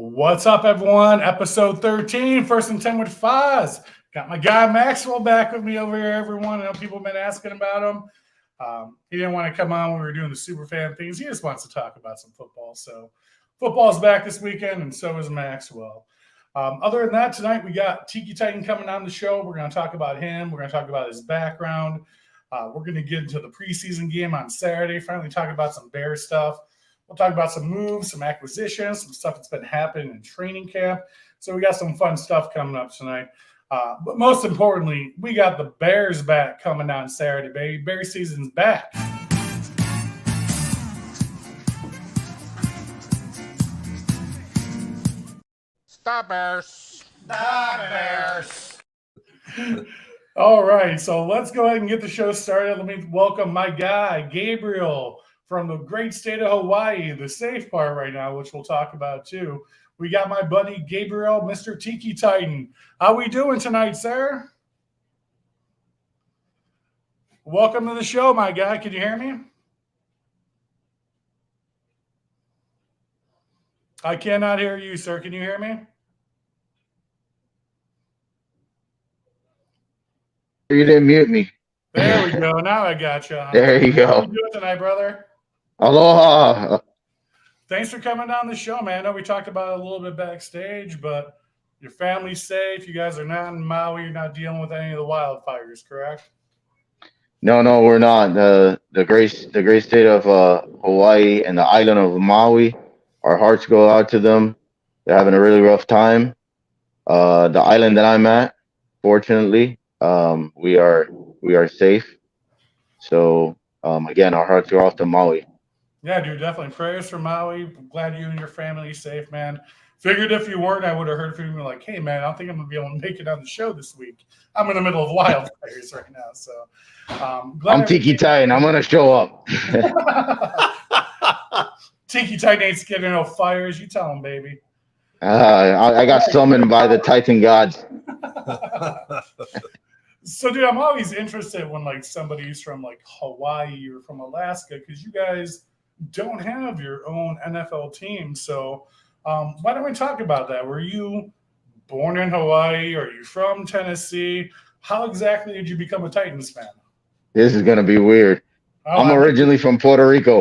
What's up, everyone? Episode 13, First and 10 with Foz. Got my guy Maxwell back with me over here, everyone. I know people have been asking about him. He didn't want to come on when we were doing the superfan things. He just wants to talk about some football. So football's back this weekend, and so is Maxwell. Other than that, tonight we got Tiki Titan coming on the show. We're going to talk about him. We're going to talk about his background. We're going to get into the preseason game on Saturday, finally talk about some Bear stuff. We'll talk about some moves, some acquisitions, some stuff that's been happening in training camp. So we got some fun stuff coming up tonight. But most importantly, we got the Bears back coming on Saturday, baby. Bear season's back. Stop Bears. Stop Bears. All right, so let's go ahead and get the show started. Let me welcome my guy, Gabriel, from the great state of Hawaii, the safe part right now, which we'll talk about too. We got my buddy Gabriel, Mr. Tiki Titan. How we doing tonight, sir? Welcome to the show, my guy. Can you hear me? I cannot hear you, sir. Can you hear me? You didn't mute me. There we go. Now I got you. There you go. How you doing tonight, brother? Aloha. Thanks for coming on the show, man. I know we talked about it a little bit backstage, but your family's safe. You guys are not in Maui. You're not dealing with any of the wildfires, correct? No, we're not. The great state of Hawaii and the island of Maui. Our hearts go out to them. They're having a really rough time. The island that I'm at, fortunately, we are safe. So again, our hearts go off to Maui. Yeah, dude, definitely. Prayers for Maui. I'm glad you and your family are safe, man. Figured if you weren't, I would have heard from you like, hey, man, I don't think I'm going to be able to make it on the show this week. I'm in the middle of wildfires right now. So I'm Tiki Titan. I'm going to show up. Tiki Titan ain't scared of no fires. You tell him, baby. I got summoned by the Titan gods. So, dude, I'm always interested when, like, somebody's from, like, Hawaii or from Alaska because you guys don't have your own NFL team. So why don't we talk about that? Were you born in Hawaii? Are you from Tennessee? How exactly did you become a Titans fan? This is going to be weird. I'm originally from Puerto Rico.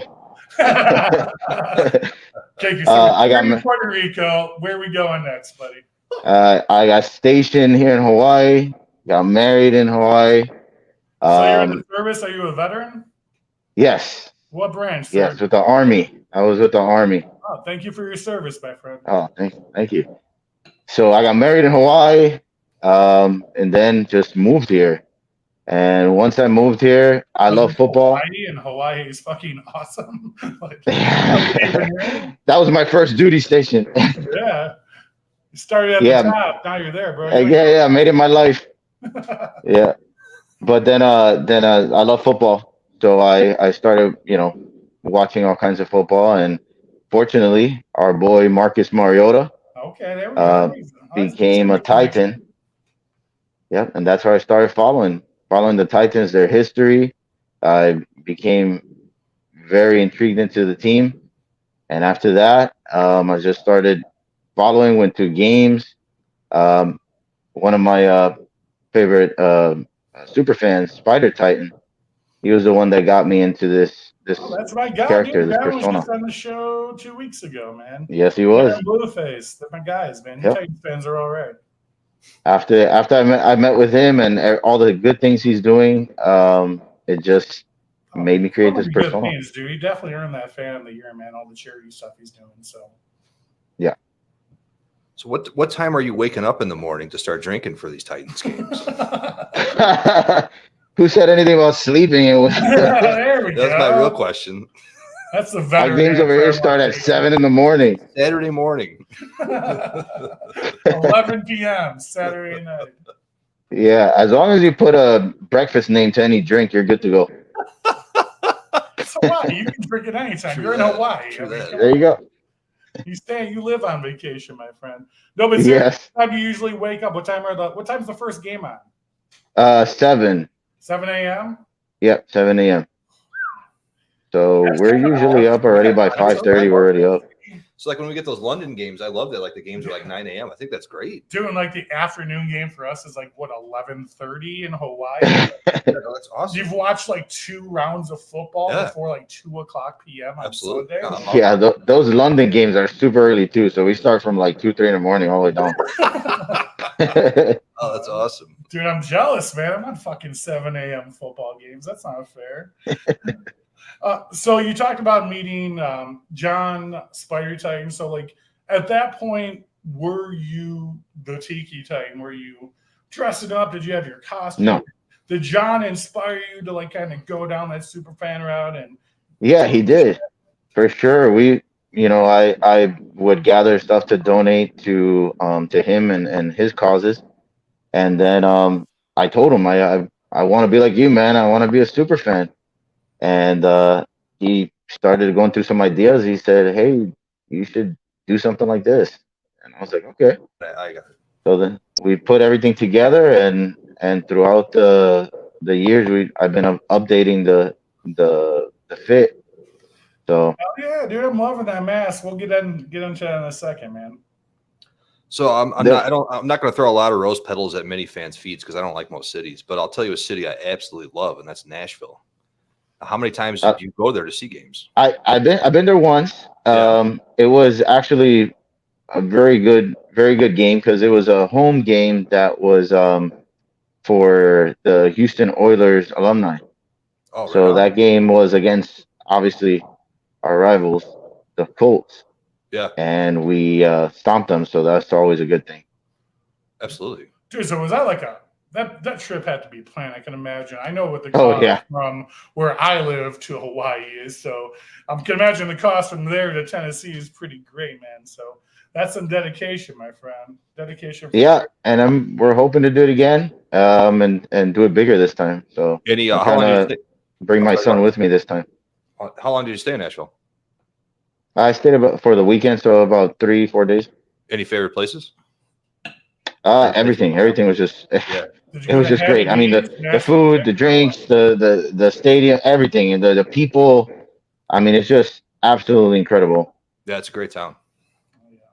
Okay, so I got Puerto Rico. Where are we going next, buddy? I got stationed here in Hawaii. Got married in Hawaii. So you're in the service? Are you a veteran? Yes. What branch, sir? Yes, with the Army. I was with the Army. Oh, thank you for your service, my friend. Oh, thank you. So I got married in Hawaii, and then just moved here. And once I moved here, I love football. Hawaii is fucking awesome. That was my first duty station. Yeah. You started at the top. Now you're there, bro. I made it my life. Yeah. But then I love football. So I started, watching all kinds of football, and fortunately, our boy Marcus Mariota there we go. became a Titan. Yep, and that's where I started following the Titans, their history. I became very intrigued into the team, and after that, I just started following. Went to games. One of my favorite super fans, Spider Titan. He was the one that got me into this that's my guy, character, dude. this was persona. just on the show 2 weeks ago, man. Yes, he was. Blueface. They're my guys, man. Yep. Titans fans are all right. After I met with him and all the good things he's doing, it just made me create this persona. Good things, dude. He definitely earned that fan of the year, man. All the charity stuff he's doing. So. Yeah. So what time are you waking up in the morning to start drinking for these Titans games? Who said anything about sleeping? There we go. That's my real question. That's the veteran. Our games over here start at 7 a.m. Saturday morning. 11 p.m. Saturday night. Yeah, as long as you put a breakfast name to any drink, you're good to go. So what? You can drink it anytime. You're in Hawaii. There you go. You live on vacation, my friend. No, but seriously, what time do you usually wake up? What time's the first game on? 7. 7 a.m.? Yep, 7 a.m. So we're usually up already by 5:30. We're already up. So like when we get those London games, I love that. Like the games are like 9 a.m. I think that's great. Doing like the afternoon game for us is like what 11:30 in Hawaii. Yeah, no, that's awesome. You've watched like 2 rounds of football Yeah. before like 2:00 p.m. on Absolutely. Sunday. Yeah, those London games are super early too. So we start from like 2, 3 in the morning all the way down. Oh, that's awesome. Dude, I'm jealous, man. I'm on fucking 7 a.m. football games. That's not fair. So you talked about meeting John Spider Titan. So like at that point, were you the Tiki Titan? Were you dressing up? Did you have your costume? No. Did John inspire you to like kind of go down that super fan route? And Yeah, he did for sure. I would gather stuff to donate to him and his causes, and then I told him I want to be like you, man. I want to be a super fan. And he started going through some ideas. He said, "Hey, you should do something like this." And I was like, "Okay." I got it. So then we put everything together, and throughout the years, I've been updating the fit. So oh yeah, dude, I'm loving that mask. We'll get into that in a second, man. So I'm not going to throw a lot of rose petals at many fans' feet because I don't like most cities. But I'll tell you a city I absolutely love, and that's Nashville. How many times did you go there to see games? I've been there once. Yeah. It was actually a very good game because it was a home game that was for the Houston Oilers alumni. Oh, right So on. that game was against obviously our rivals, the Colts. Yeah, And we stomped them. So that's always a good thing. absolutely. Dude, so was that like that trip had to be planned? I can imagine. I know what the Oh, cost yeah. from where I live to Hawaii is, so I can imagine the cost from there to Tennessee is pretty great, man. So that's some dedication, my friend. Dedication. Yeah, and we're hoping to do it again, and do it bigger this time. So Any I'm how long trying did you to stay? bring my son with me this time. How long did you stay in Nashville? I stayed about for the weekend, so about 3, 4 days. Any favorite places? Everything was just Yeah. it was just great. I mean the food, the drinks, the stadium, everything, and the people. I mean, it's just absolutely incredible. Yeah, it's a great town.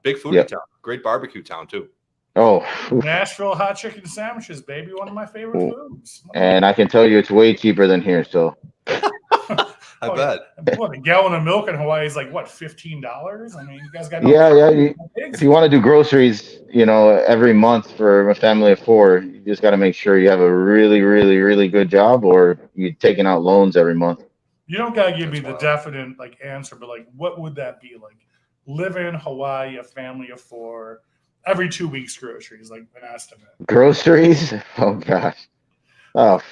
Big foodie Yep. town. Great barbecue town too. Oh, Nashville hot chicken sandwiches, baby. One of my favorite foods. and I can tell you it's way cheaper than here. So I bet. What, a gallon of milk in Hawaii is like what, $15? I mean, you guys got no yeah. If you want to do groceries, every month for a family of 4, you just got to make sure you have a really, really, really good job, or you're taking out loans every month. You don't gotta give me the definite like answer, but like, what would that be like? Live in Hawaii, a family of 4, every 2 weeks groceries, like an estimate. Groceries? Oh gosh, oh,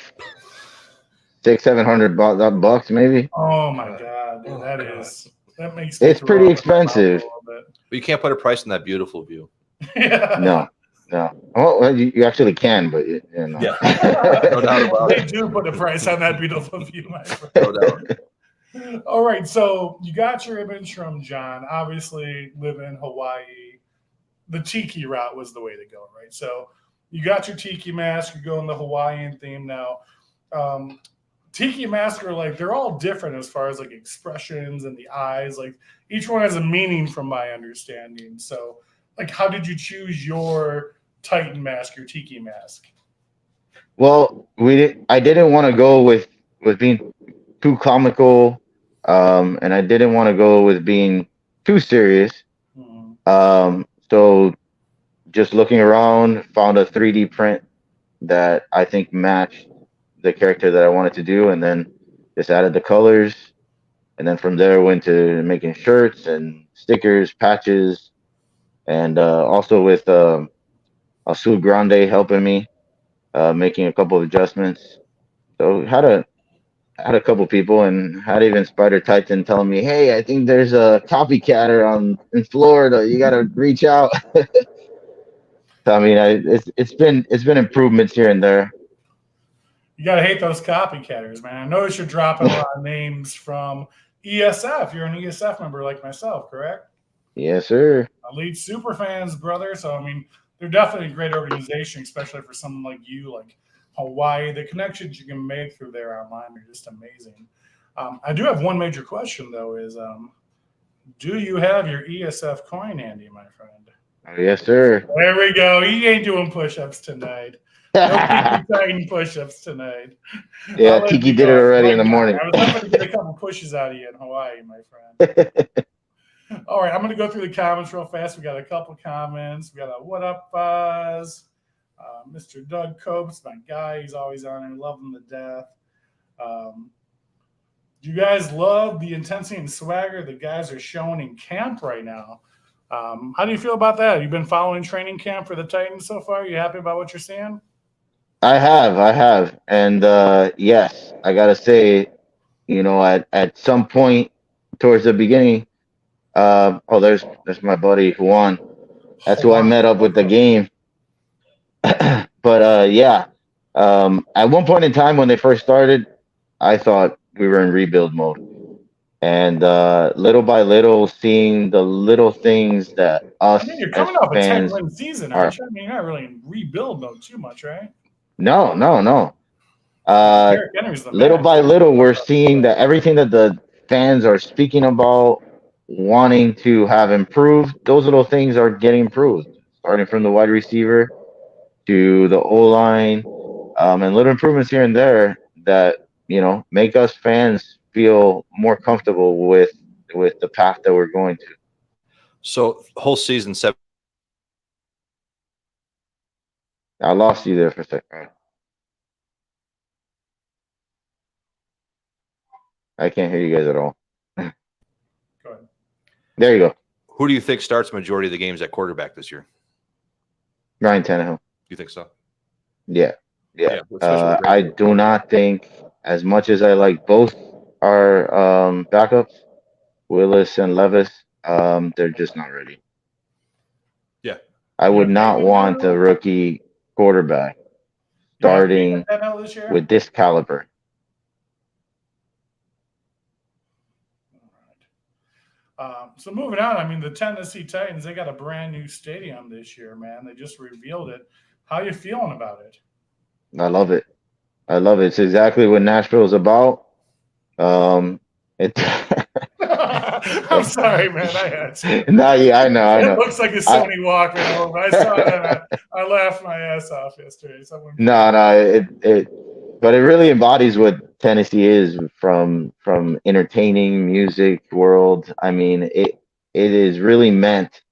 $600-700 maybe. Oh my god, dude, that makes It's pretty expensive. But you can't put a price on that beautiful view. Yeah. No. Well, you actually can, but Yeah, no doubt about They it. do put a price on that beautiful view, my friend. No doubt. All right, so you got your image from John. Obviously, living in Hawaii, the tiki route was the way to go, right? So you got your tiki mask. You're going the Hawaiian theme now. Tiki masks are like, they're all different as far as like expressions and the eyes. Like each one has a meaning, from my understanding. So, like, how did you choose your Titan mask, your tiki mask? Well, I didn't want to go with being too comical, and I didn't want to go with being too serious. So just looking around, found a 3D print that I think matched the character that I wanted to do, and then just added the colors, and then from there went to making shirts and stickers, patches, and also with Asul Grande helping me, making a couple of adjustments. So had a couple people, and had even Spider Titan telling me, "Hey, I think there's a copycatter in Florida. You got to reach out." So, I mean, it's been improvements here and there. You gotta hate those copycatters, man. I notice you're dropping a lot of names from ESF. You're an ESF member like myself, correct? Yes, sir. Elite super fans, brother. So I mean, they're definitely a great organization, especially for someone like you, like Hawaii. The connections you can make through there online are just amazing. I do have one major question though: is Do you have your ESF coin handy, my friend? Oh, yes, sir. There we go. He ain't doing push-ups tonight. No Tiki Titan push-ups tonight. Yeah, Tiki did it already in the morning. I was hoping to get a couple pushes out of you in Hawaii, my friend. All right, I'm going to go through the comments real fast. We got a couple comments. We got a what up, Buzz? Mr. Doug Copes, my guy. He's always on there. Love him to death. Do you guys love the intensity and swagger the guys are showing in camp right now? How do you feel about that? You've been following training camp for the Titans so far? You happy about what you're seeing? I have. And yes, I gotta say, at some point towards the beginning, there's my buddy Juan. That's who I met up with the game. But yeah, at one point in time when they first started, I thought we were in rebuild mode. And little by little, seeing the little things that us you're coming off a 10-win season, aren't you? I mean, you're not really in rebuild mode too much, right? No. Little by little, we're seeing that everything that the fans are speaking about, wanting to have improved, those little things are getting improved. Starting from the wide receiver to the O line, and little improvements here and there that make us fans feel more comfortable with the path that we're going to. So whole season 7. I lost you there for a second. I can't hear you guys at all. Go ahead. There you go. Who do you think starts majority of the games at quarterback this year? Ryan Tannehill. You think so? Yeah. I do not think, as much as I like both our backups, Willis and Levis, they're just not ready. Yeah. I would not want a rookie quarterback starting with this caliber. So moving on, I mean, the Tennessee Titans, they got a brand new stadium this year, man. They just revealed it. How you feeling about it? I love it. It's exactly what Nashville is about. I'm sorry, man. I had to. No, yeah, I know. It looks like a Sony Walkman. I saw that. I laughed my ass off yesterday. But it really embodies what Tennessee is from entertaining music world. I mean, it is really meant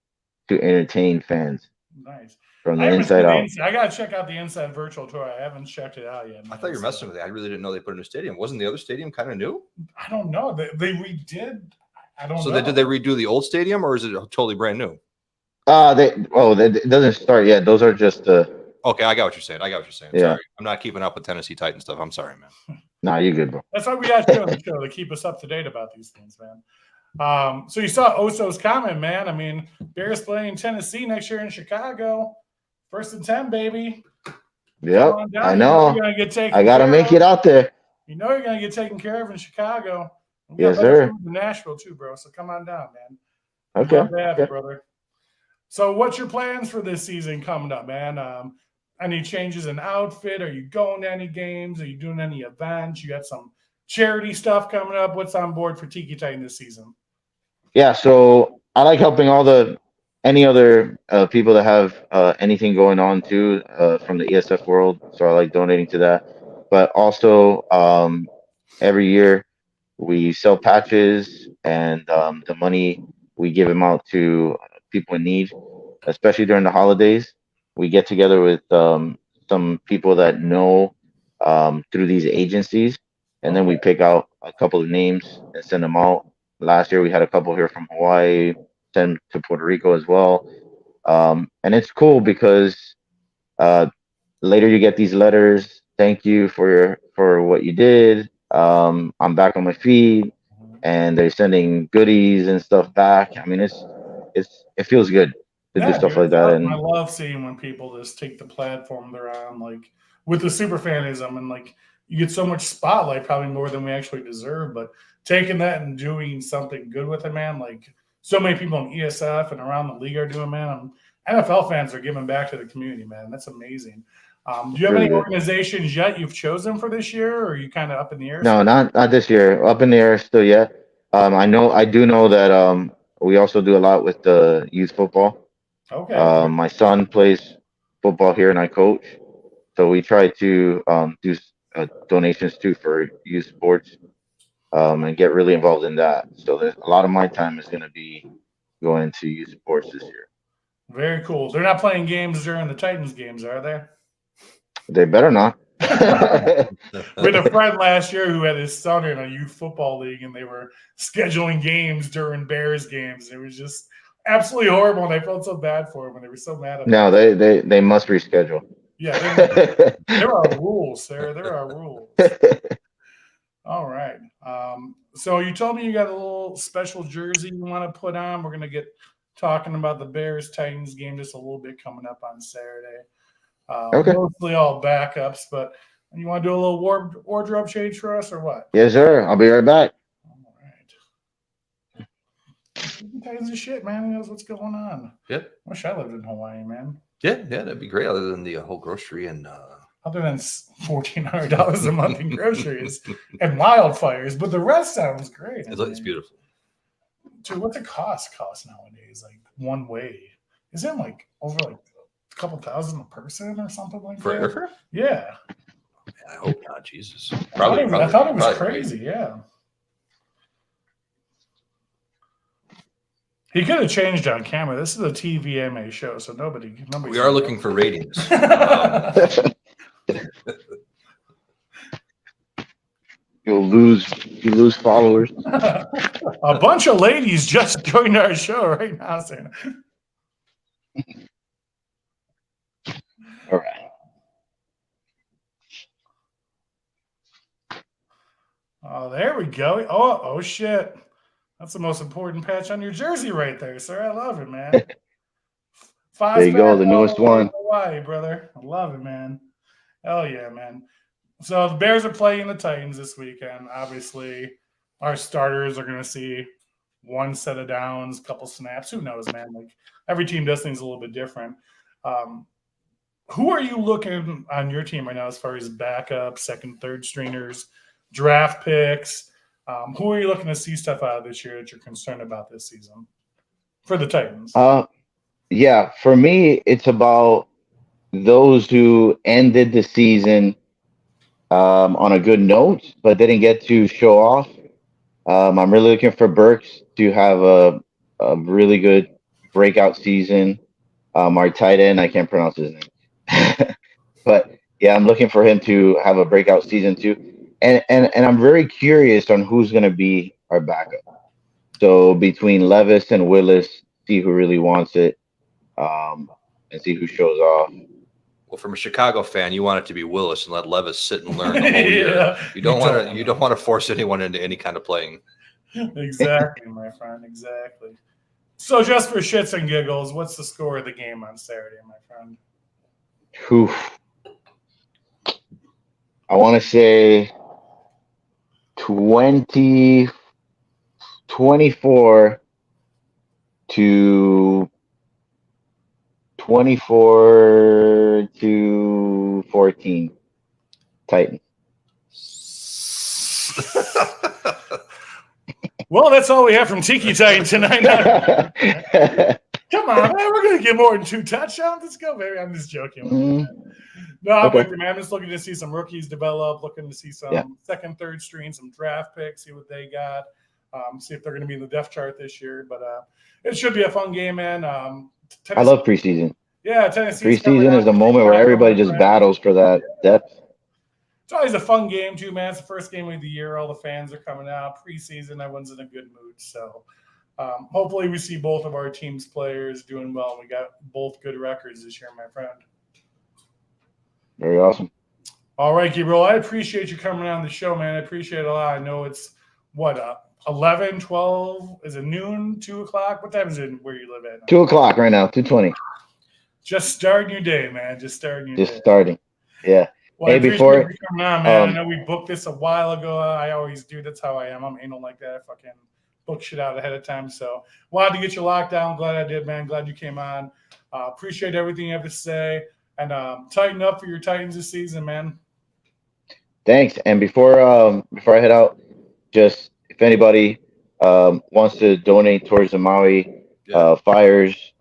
to entertain fans. Nice. From the inside out. I gotta check out the inside virtual tour. I haven't checked it out yet. I thought you were messing with it. I really didn't know they put a new stadium. Wasn't the other stadium kind of new? I don't know. They redid. I don't know. So did they redo the old stadium, or is it totally brand new? It doesn't start yet. Those are just the. Okay, I got what you're saying. Yeah. Sorry. I'm not keeping up with Tennessee Titan stuff. I'm sorry, man. Nah, you're good, bro. That's why we got you on the show, to keep us up to date about these things, man. So you saw Oso's comment, man. I mean, Bears playing Tennessee next year in Chicago. 1st and 10, baby. Yep, I know. I got to make it out there. You know you're going to get taken care of in Chicago. Yes, sir. In Nashville, too, bro. So come on down, man. Okay. Brother. So what's your plans for this season coming up, man? Any changes in outfit? Are you going to any games? Are you doing any events? You got some charity stuff coming up. What's on board for Tiki Titan this season? Yeah, so I like helping any other people that have anything going on too from the ESF world. So I like donating to that. But also every year we sell patches, and the money we give them out to people in need, especially during the holidays. We get together with some people that know through these agencies, and then we pick out a couple of names and send them out. Last year we had a couple here from Hawaii, sent to Puerto Rico as well. And it's cool because later you get these letters, thank you for what you did. I'm back on my feet, and they're sending goodies and stuff back. I mean, it feels good to do stuff like that. And I love seeing when people just take the platform they're on, like with the superfanism, and like you get so much spotlight, probably more than we actually deserve. But taking that and doing something good with it, man, like so many people in ESF and around the league are doing, man. NFL fans are giving back to the community, man. That's amazing. Do you have any organizations yet you've chosen for this year, or are you kind of up in the air? No, not this year. Up in the air still yet. I do know that we also do a lot with the youth football. Okay. My son plays football here, and I coach. So we try to do donations too for youth sports, and get really involved in that. So a lot of my time is going to be going to youth sports this year. Very cool. They're not playing games during the Titans games, are they? They better not. We had a friend last year who had his son in a youth football league, and they were scheduling games during Bears games. It was just absolutely horrible, and I felt so bad for him, and they were so mad at No, him. they must reschedule. Yeah, there are rules, Sarah. There are rules. All right. So you told me you got a little special jersey you want to put on. We're going to get talking about the Bears Titans game just a little bit coming up on Saturday. Okay. Mostly all backups, but you want to do a little wardrobe change for us or what? Yes, sir. I'll be right back. All right. Titans is shit, man. He knows what's going on. Yep. Wish I lived in Hawaii, man. Yeah, that'd be great. Other than the whole grocery and other than $1,400 a month in groceries and wildfires, but the rest sounds great. It's beautiful. Dude, what's a cost nowadays? Like one way? Is it like over like a couple thousand a person or something like for that? airfare? Yeah. I hope not. Jesus. I thought it was crazy. Yeah. He could have changed on camera. This is a TVMA show, so nobody. We are looking for ratings. You lose followers. A bunch of ladies just joined our show right now, Santa. All right. Oh, there we go. Oh shit. That's the most important patch on your jersey right there, sir. I love it, man. There you go, the newest one. Hawaii, brother. I love it, man. Hell yeah, man. So the Bears are playing the Titans this weekend. Obviously, our starters are going to see one set of downs, a couple snaps. Who knows, man? Like every team does things a little bit different. Who are you looking on your team right now as far as backup, second, third stringers, draft picks? Who are you looking to see stuff out of this year that you're concerned about this season for the Titans? Yeah, for me, it's about those who ended the season on a good note, but didn't get to show off. I'm really looking for Burks to have a really good breakout season. Our tight end, I can't pronounce his name, but yeah, I'm looking for him to have a breakout season too. And I'm very curious on who's going to be our backup. So between Levis and Willis, see who really wants it, and see who shows off. Well, from a Chicago fan, you want it to be Willis and let Levis sit and learn the whole year. You don't want to force anyone into any kind of playing. Exactly, my friend. Exactly. So just for shits and giggles, what's the score of the game on Saturday, my friend? I want to say 24 to 14 Titans. Well, that's all we have from Tiki Titan tonight. Come on, man. We're going to get more than 2 touchdowns. Let's go, baby. I'm just joking. No, I'm with you, man. I'm just looking to see some rookies develop, looking to see some second, third string, some draft picks, see what they got, see if they're going to be in the depth chart this year. But it should be a fun game, man. I love preseason. Yeah, Tennessee. Preseason is the moment where everybody just battles for that depth. It's always a fun game, too, man. It's the first game of the year. All the fans are coming out. Preseason, everyone's in a good mood. So hopefully we see both of our team's players doing well. We got both good records this year, my friend. Very awesome. All right, Gabriel. I appreciate you coming on the show, man. I appreciate it a lot. I know it's, 11, 12? Is it noon, 2 o'clock? What time is it where you live at now? 2 o'clock right now, 2:20. Just starting your day, man. Just starting. Yeah. Well, hey, before you coming on, man. I know we booked this a while ago. I always do. That's how I am. I'm anal like that. I fucking book shit out ahead of time. So wanted to get you locked down. Glad I did, man. Glad you came on. Appreciate everything you have to say. And tighten up for your Titans this season, man. Thanks. And before I head out, just if anybody wants to donate towards the Maui Yeah. fires,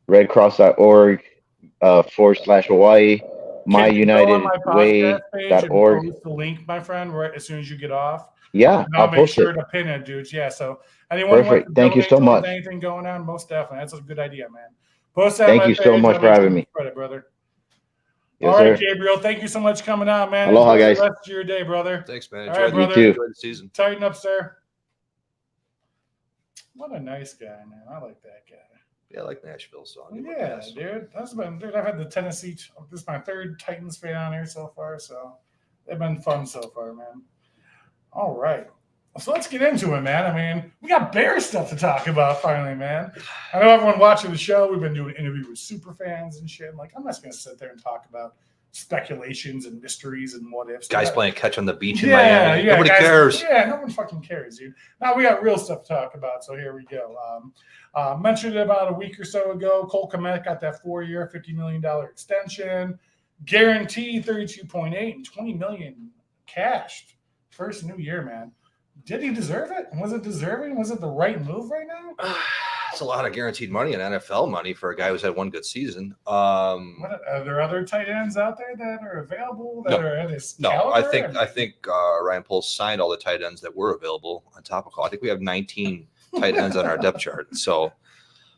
redcross.org /Hawaii, Can you go on my podcast page and myunitedway.org. post the link, my friend, right as soon as you get off? Yeah, And I'll I'll make post sure it. to pin it, dudes. Yeah, so anyone who wants Perfect. to Thank you donate so towards much. anything going on, most definitely. That's a good idea, man. Post that on Thank my you so page. much I'll for make sure having to me. spread it, brother. Yes, All right, sir. Gabriel, thank you so much for coming out, man. Aloha, Enjoy guys. the rest of your day, brother. Thanks, man. All right, Enjoy, brother. You too. enjoy the season. Tighten up, sir. What a nice guy, man. I like that guy. Yeah, I like Nashville, so I'll give him a Yeah, pass. dude. Dude, I've had the Tennessee. This is my third Titans fan on here so far, so they've been fun so far, man. All right. So let's get into it, man. I mean, we got Bear stuff to talk about finally, man. I know everyone watching the show, we've been doing interviews with super fans and shit. Like, I'm not just going to sit there and talk about speculations and mysteries and what ifs. Guys playing catch on the beach in Miami. Yeah, Nobody guys, cares. Yeah, no one fucking cares, dude. Now we got real stuff to talk about, so here we go. Mentioned it about a week or so ago. Cole Kmet got that 4-year, $50 million extension, guaranteed 32.8 and $20 million cashed. First new year, man. Did he deserve it? Was it deserving? Was it the right move right now? It's a lot of guaranteed money and NFL money for a guy who's had one good season. Are there other tight ends out there that are available that are at his caliber? I think Ryan Poles signed all the tight ends that were available on top of call. I think we have 19 tight ends on our depth chart. So,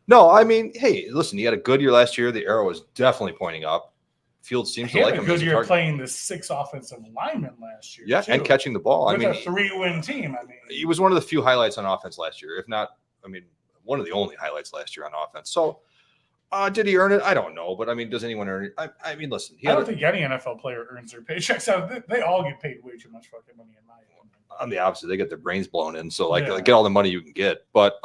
no, I mean, hey, listen, he had a good year last year. The arrow was definitely pointing up. Fields seems to like him. He had a good year playing the 6 offensive linemen last year. Yeah, too, and catching the ball. With a 3-win team. I mean, he was one of the few highlights on offense last year, if not, one of the only highlights last year on offense. So, did he earn it? I don't know, but I mean, does anyone earn it? I mean, listen, I don't think any NFL player earns their paychecks. They all get paid way too much fucking money in my opinion. I'm the opposite. They get their brains blown in. So, get all the money you can get. But,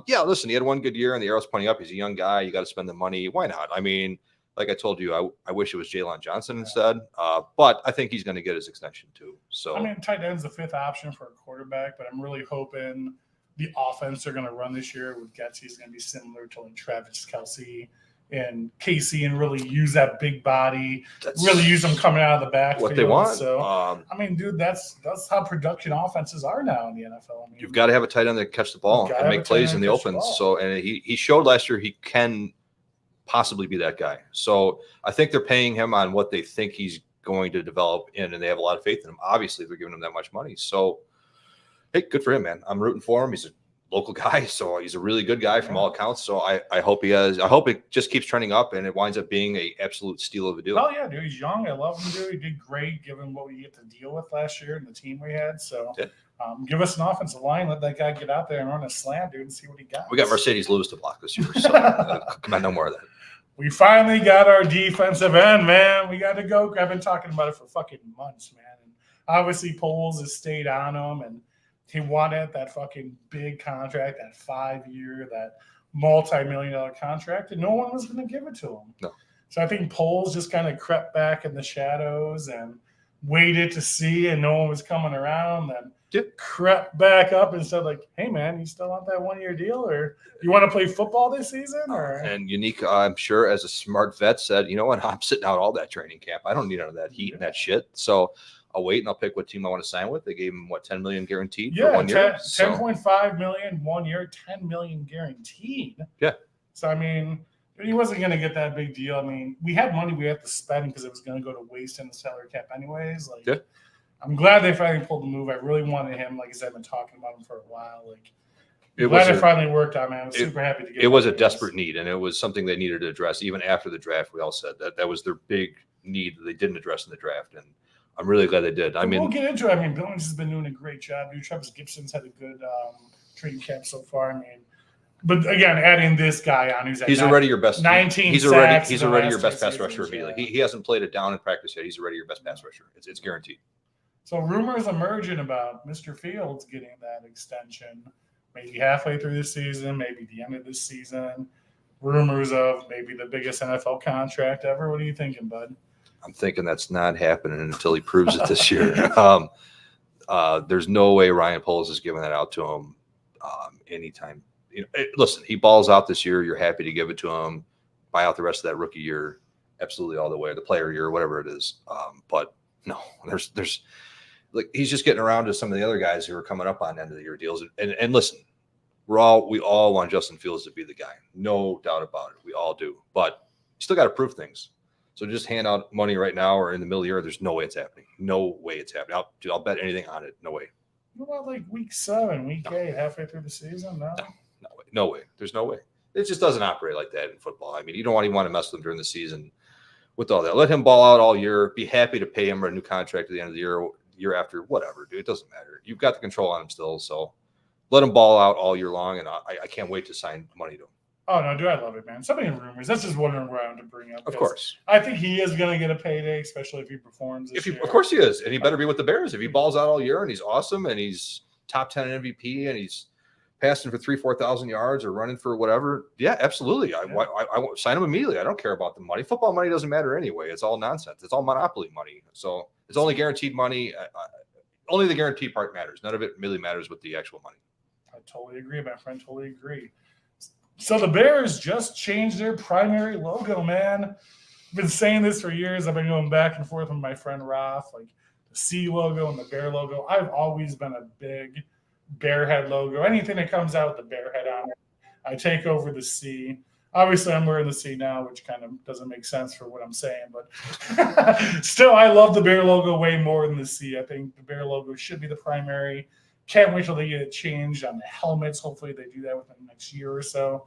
listen, he had one good year and the arrow's pointing up. He's a young guy. You got to spend the money. Why not? I mean, like I told you, I wish it was Jalen Johnson instead. But I think he's going to get his extension too. So, I mean, tight end's the 5th option for a quarterback, but I'm really hoping the offense they're going to run this year with Getsy is going to be similar to like Travis Kelce and Casey, and really use that big body, really use them coming out of the backfield. What they want. So, I mean, dude, that's how production offenses are now in the NFL. I mean, you've got to have a tight end that can catch the ball and make plays in the open. So, and he showed last year he can possibly be that guy. So I think they're paying him on what they think he's going to develop in, and they have a lot of faith in him. Obviously, they're giving him that much money. So, hey, good for him, man. I'm rooting for him. He's a local guy, so he's a really good guy from all accounts. So I hope he has. I hope it just keeps trending up, and it winds up being a absolute steal of a deal. Oh yeah, dude, he's young. I love him, dude. He did great given what we get to deal with last year and the team we had. So, give us an offensive line. Let that guy get out there and run a slam, dude, and see what he got. We got Mercedes Lewis to block this year, so come on, no more of that. We finally got our defensive end, man. We got to go. I've been talking about it for fucking months, man. And obviously, Poles has stayed on him, and he wanted that fucking big contract, that 5-year, that multi-million-dollar contract, and no one was going to give it to him. No. So I think Poles just kind of crept back in the shadows and waited to see, and no one was coming around. Then crept back up and said, like, hey, man, you still want that 1-year deal, or you want to play football this season? Or And Unique, I'm sure, as a smart vet, said, you know what, I'm sitting out all that training camp. I don't need none of that heat and that shit. So I'll wait and I'll pick what team I want to sign with. They gave him, $10 million guaranteed for 1 year? 10.5 million 1 year, 10 million guaranteed. Yeah. So, I mean, he wasn't going to get that big deal. I mean, we had money we had to spend because it was going to go to waste in the salary cap anyways. Like, I'm glad they finally pulled the move. I really wanted him. Like I said, I've been talking about him for a while. Like, it finally worked out, man. I was super happy to get it. It was a desperate need, and it was something they needed to address. Even after the draft, we all said that was their big need that they didn't address in the draft, and I'm really glad they did. We'll get into it. I mean, Billings has been doing a great job. Dude, Travis Gibson's had a good training camp so far. I mean, but again, adding this guy on who's at already your best 19 he's already your best pass rusher immediately. He hasn't played it down in practice yet. He's already your best pass rusher. It's guaranteed. So rumors emerging about Mr. Fields getting that extension, maybe halfway through the season, maybe the end of this season. Rumors of maybe the biggest NFL contract ever. What are you thinking, bud? I'm thinking that's not happening until he proves it this year. There's no way Ryan Poles is giving that out to him anytime. Listen, he balls out this year. You're happy to give it to him. Buy out the rest of that rookie year, absolutely all the way, the player year, whatever it is. But no, there's like he's just getting around to some of the other guys who are coming up on end of the year deals. And listen, we all want Justin Fields to be the guy. No doubt about it. We all do. But you still got to prove things. So just hand out money right now or in the middle of the year, there's no way it's happening. No way it's happening. I'll bet anything on it. No way. What about like week 7, week 8, halfway through the season? No way. No way. There's no way. It just doesn't operate like that in football. I mean, you don't even want to mess with him during the season with all that. Let him ball out all year. Be happy to pay him a new contract at the end of the year after, whatever, dude. It doesn't matter. You've got the control on him still. So let him ball out all year long, and I can't wait to sign money to him. Oh, no, dude, I love it, man. So many rumors. That's just one round to bring up. Of course. I think he is going to get a payday, especially if he performs this year. Of course he is. And he better be with the Bears. If he balls out all year and he's awesome and he's top 10 MVP and he's passing for 4,000 yards or running for whatever, yeah, absolutely. I won't sign him immediately. I don't care about the money. Football money doesn't matter anyway. It's all nonsense. It's all monopoly money. So it's only guaranteed money. Only the guaranteed part matters. None of it really matters with the actual money. I totally agree, my friend. Totally agree. So the Bears just changed their primary logo, man. I've been saying this for years. I've been going back and forth with my friend Roth, like the C logo and the bear logo. I've always been a big bear head logo. Anything that comes out with the bear head on it, I take over the C. Obviously, I'm wearing the C now, which kind of doesn't make sense for what I'm saying. But still, I love the bear logo way more than the C. I think the bear logo should be the primary. Can't wait till they get it changed on the helmets. Hopefully they do that within the next year or so.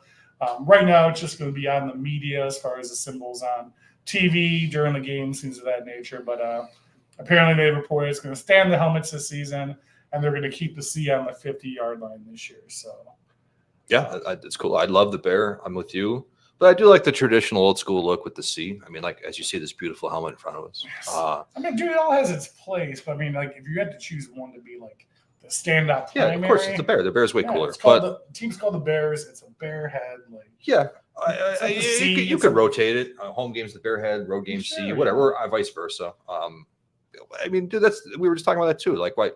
Right now, it's just going to be on the media as far as the symbols on TV during the games, things of that nature. But apparently they reported it's going to stay on the helmets this season, and they're going to keep the C on the 50-yard line this year. So, yeah, it's cool. I love the bear. I'm with you. But I do like the traditional old school look with the C. I mean, like, as you see this beautiful helmet in front of us. Yes. I mean, dude, it all has its place. But, I mean, like, if you had to choose one to be, like, the stand-up primary. Yeah, of course, it's the bear. The bear's way cooler. The team's called the Bears. It's a bear head. Like, yeah, you could rotate it. Home games, the bear head. Road games, C, whatever, vice versa. I mean, dude, we were just talking about that too. Like, why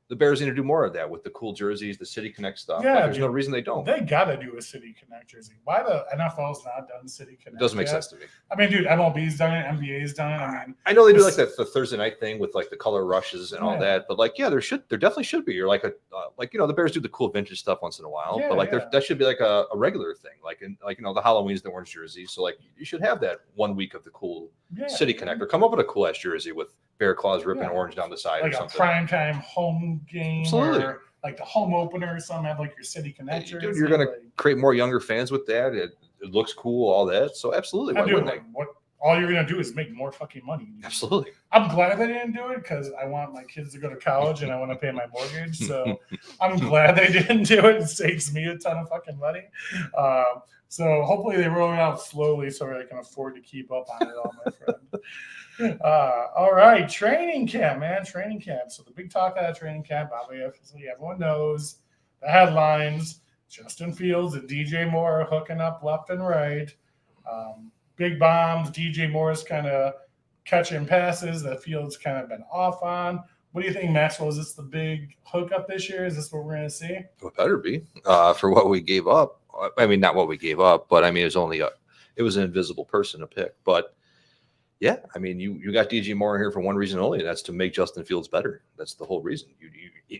the Bears need to do more of that with the cool jerseys, the City Connect stuff. Yeah, like, there's no reason they don't. They got to do a City Connect jersey. Why the NFL's not done City Connect? It doesn't make sense to me. I mean, dude, MLB's done it, NBA's done it. I mean, I know they do like that the Thursday night thing with like the color rushes and all that, but like, yeah, there definitely should be. You're like the Bears do the cool vintage stuff once in a while, but like that should be like a regular thing, like the Halloween's the orange jersey. So like you should have that 1 week of the cool City Connect, or come up with a cool ass jersey with bear claws ripping orange down the side, like or something. A primetime home game, absolutely. Or like the home opener or something. Have like your City Connect jersey. Dude, you're gonna create more younger fans with that. It looks cool, all that. So absolutely, why wouldn't they? All you're gonna do is make more fucking money. Absolutely. I'm glad they didn't do it because I want my kids to go to college and I want to pay my mortgage. So I'm glad they didn't do it. It saves me a ton of fucking money. So hopefully they roll it out slowly so I can afford to keep up on it all, my friend. All right, training camp, man. Training camp. So the big talk out of training camp, obviously everyone knows the headlines. Justin Fields and DJ Moore are hooking up left and right. Big bombs. DJ Moore's kind of catching passes that Fields kind of been off on. What do you think, Maxwell? Is this the big hookup this year? Is this what we're going to see? It better be for what we gave up. I mean, not what we gave up, but I mean, it was an invisible person to pick. But yeah, I mean, you got DJ Moore in here for one reason only, and that's to make Justin Fields better. That's the whole reason.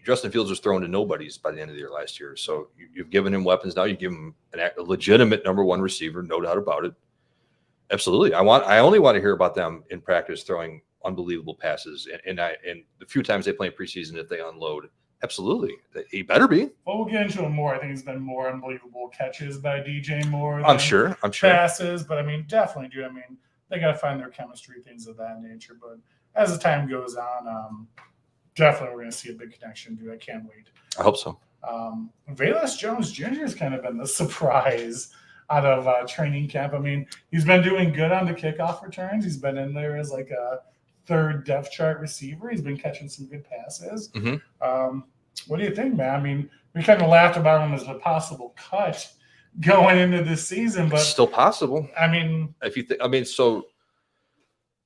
Justin Fields was thrown to nobodies by the end of the year last year. So you've given him weapons now. You give him a legitimate number one receiver, no doubt about it. Absolutely. I only want to hear about them in practice throwing unbelievable passes, and the few times they play in preseason, if they unload, absolutely, he better be. Well, we'll get into it more. I think it's been more unbelievable catches by DJ Moore. I'm sure passes, but I mean, definitely, dude. I mean, they got to find their chemistry, things of that nature. But as the time goes on, definitely we're going to see a big connection, dude. I can't wait. I hope so. Velus Jones Jr. has kind of been the surprise out of training camp. I mean, he's been doing good on the kickoff returns. He's been in there as like a third depth chart receiver. He's been catching some good passes. Mm-hmm. What do you think, man? I mean, we kind of laughed about him as a possible cut going into this season, but still possible. I mean, if you think, I mean, so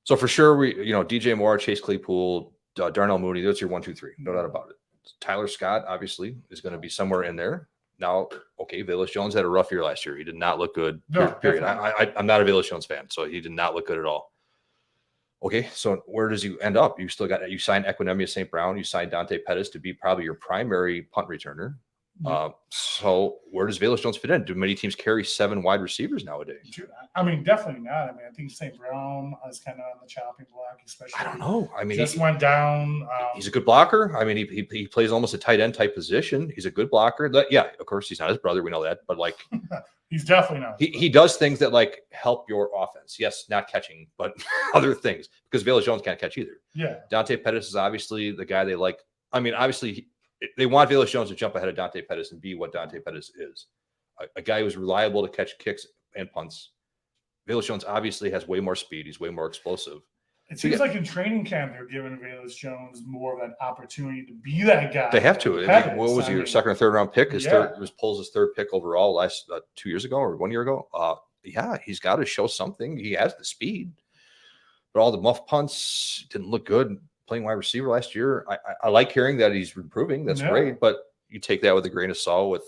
for sure, DJ Moore, Chase Claypool, Darnell Mooney, that's your 1, 2, 3. No doubt about it. Tyler Scott obviously is going to be somewhere in there. Now, okay, Velus Jones had a rough year last year. He did not look good. Period. I'm not a Velus Jones fan, so he did not look good at all. Okay, so where does he end up? You signed Equinemius St. Brown. You signed Dante Pettis to be probably your primary punt returner. So where does Velus Jones fit in? Do many teams carry 7 wide receivers nowadays? I mean, definitely not. I mean, I think St. Brown is kind of on the chopping block, especially. I don't know. I mean, he went down. He's a good blocker. I mean, he plays almost a tight end type position. He's a good blocker. Yeah, of course, he's not his brother. We know that, but like, he's definitely not. He does things that like help your offense. Yes, not catching, but other things, because Velus Jones can't catch either. Yeah, Dante Pettis is obviously the guy they like. I mean, obviously, they want Velus Jones to jump ahead of Dante Pettis and be what Dante Pettis is, a guy who's reliable to catch kicks and punts. Velus Jones obviously has way more speed. He's way more explosive. It seems like in training camp they're giving Velus Jones more of an opportunity to be that guy. They have to. I mean, what was he, your second or third round pick? His third pick overall last 2 years ago or 1 year ago. Yeah, he's got to show something. He has the speed, but all the muff punts didn't look good. Playing wide receiver last year, I like hearing that he's improving. That's great, but you take that with a grain of salt with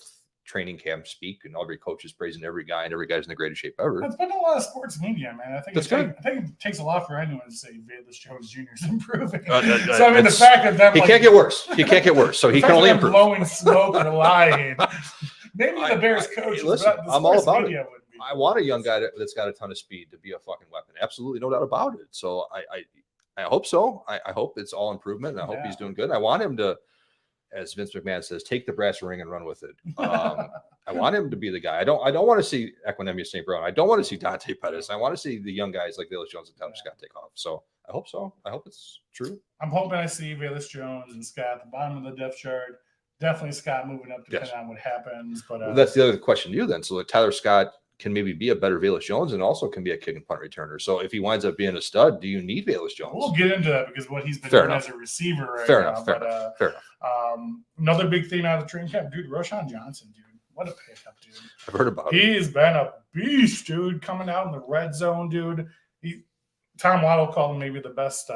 training camp speak, and every coach is praising every guy, and every guy's in the greatest shape ever. It's been a lot of sports media, man. I think it takes a lot for anyone to say Velus Jones Jr. is improving. So I mean, the fact that them, he can't get worse. He can't get worse. So he can only improve. Blowing smoke or lying. Maybe the Bears coach. Hey, listen, I'm all about it. I want a young guy that's got a ton of speed to be a fucking weapon. Absolutely, no doubt about it. So I hope so. I hope it's all improvement, and I hope he's doing good. I want him to, as Vince McMahon says, take the brass ring and run with it. I want him to be the guy. I don't want to see Equinemius St. Brown. I don't want to see Dante Pettis. I want to see the young guys like Velus Jones and Tyler Scott take off. So I hope so. I hope it's true. I'm hoping I see Velus Jones and Scott at the bottom of the depth chart. Definitely Scott moving up depending on what happens. But well, that's the other question to you then. So that Tyler Scott can maybe be a better Velus Jones and also can be a kick and punt returner. So if he winds up being a stud, do you need Velus Jones? We'll get into that because what he's been doing as a receiver Fair enough. Another big thing out of the training camp, dude, Roshan Johnson, dude. What a pickup, dude. I've heard about it. He's been a beast, dude, coming out in the red zone, dude. Tom Waddle called him maybe the best